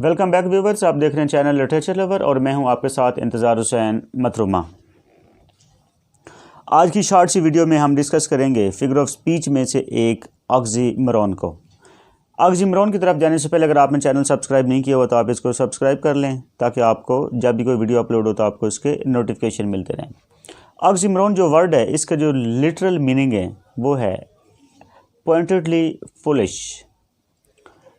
Welcome back viewers, आप देख रहे हैं चैनल लिटरेचर लवर और मैं हूं आपके साथ इंतज़ार हुसैन मतरुमा। आज की शॉर्ट सी वीडियो में हम डिस्कस करेंगे फिगर ऑफ स्पीच में से एक ऑक्सीमोरॉन को। ऑक्सीमोरॉन की तरफ जाने से पहले अगर आपने चैनल सब्सक्राइब नहीं किया हुआ तो आप इसको सब्सक्राइब कर लें ताकि आपको जब भी कोई वीडियो अपलोड हो तो आपको इसके नोटिफिकेशन मिलते रहें। ऑक्सीमोरॉन जो वर्ड है इसका जो लिटरल मीनिंग है वो है पॉइंटेडली फुलिश।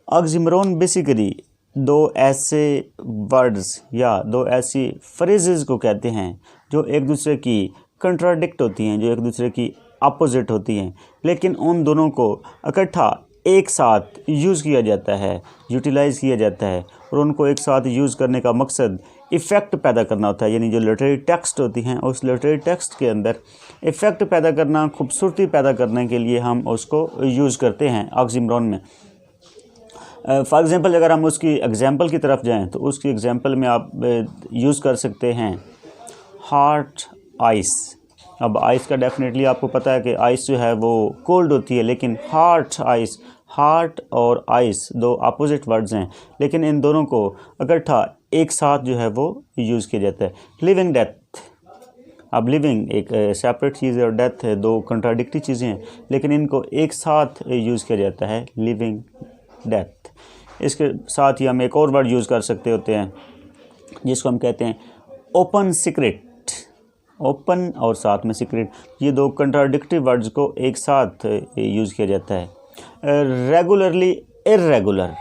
ऑक्सीमोरॉन बेसिकली दो ऐसे वर्ड्स या दो ऐसी फ्रेजेस को कहते हैं जो एक दूसरे की कंट्राडिक्ट होती हैं, जो एक दूसरे की अपोजिट होती हैं, लेकिन उन दोनों को इकट्ठा एक साथ यूज़ किया जाता है, यूटिलाइज़ किया जाता है और उनको एक साथ यूज़ करने का मकसद इफ़ेक्ट पैदा करना होता है। यानी जो लिटरेरी टेक्स्ट होती हैं उस लिटरेरी टेक्स्ट के अंदर इफ़ेक्ट पैदा करना, खूबसूरती पैदा करने के लिए हम उसको यूज़ करते हैं ऑक्सीमोरॉन में। फॉर एग्ज़ाम्पल अगर हम उसकी एग्ज़ाम्पल की तरफ जाएं तो उसकी एग्ज़ाम्पल में आप यूज़ कर सकते हैं हार्ट आइस। अब आइस का डेफिनेटली आपको पता है कि आइस जो है वो कोल्ड होती है, लेकिन हार्ट आइस, हार्ट और आइस दो अपोजिट वर्ड्स हैं, लेकिन इन दोनों को इकट्ठा एक साथ जो है वो यूज़ किया जाता है। लिविंग डेथ, अब लिविंग एक सेपरेट चीज़ है और डेथ है, दो कंट्राडिक्टरी चीज़ें हैं, लेकिन इनको एक साथ यूज़ किया जाता है, लिविंग डेथ। इसके साथ ही हम एक और वर्ड यूज़ कर सकते होते हैं जिसको हम कहते हैं ओपन सीक्रेट। ओपन और साथ में सीक्रेट, ये दो कंट्राडिक्टरी वर्ड्स को एक साथ यूज़ किया जाता है। रेगुलरली, इर्रेगुलर,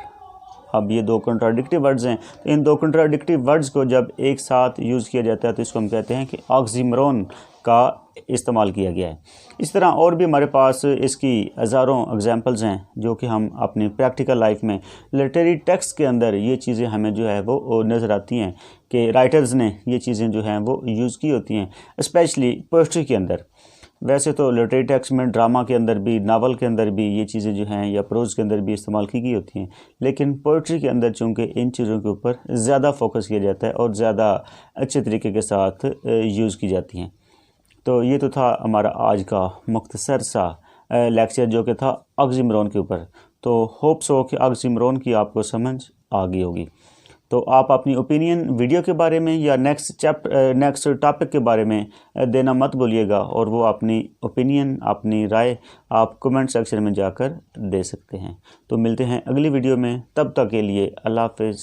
अब ये दो कंट्राडिक्टरी वर्ड्स हैं, तो इन दो कंट्राडिक्टरी वर्ड्स को जब एक साथ यूज़ किया जाता है तो इसको हम कहते हैं कि ऑक्सीमोरॉन का इस्तेमाल किया गया है। इस तरह और भी हमारे पास इसकी हज़ारों एग्जांपल्स हैं जो कि हम अपनी प्रैक्टिकल लाइफ में लिटरेरी टेक्स्ट के अंदर ये चीज़ें हमें जो है वो नज़र आती हैं कि राइटर्स ने ये चीज़ें जो हैं वो यूज़ की होती हैं, स्पेशली पोइट्री के अंदर। वैसे तो लिटरेरी टेक्स्ट में ड्रामा के अंदर भी, नावल के अंदर भी ये चीज़ें जो हैं या प्रोज़ के अंदर भी इस्तेमाल की गई होती हैं, लेकिन पोइट्री के अंदर चूँकि इन चीज़ों के ऊपर ज़्यादा फोकस किया जाता है और ज़्यादा अच्छे तरीके के साथ यूज़ की जाती हैं। तो ये तो था हमारा आज का मुख्तसर सा लेक्चर जो कि था ऑक्सीमोरॉन के ऊपर। तो होप सो कि ऑक्सीमोरॉन की आपको समझ आ गई होगी। तो आप अपनी ओपिनियन वीडियो के बारे में या नेक्स्ट टॉपिक के बारे में देना मत भूलिएगा, और वो अपनी ओपिनियन, अपनी राय आप कमेंट सेक्शन में जाकर दे सकते हैं। तो मिलते हैं अगली वीडियो में, तब तक के लिए अल्लाह हाफ़िज़।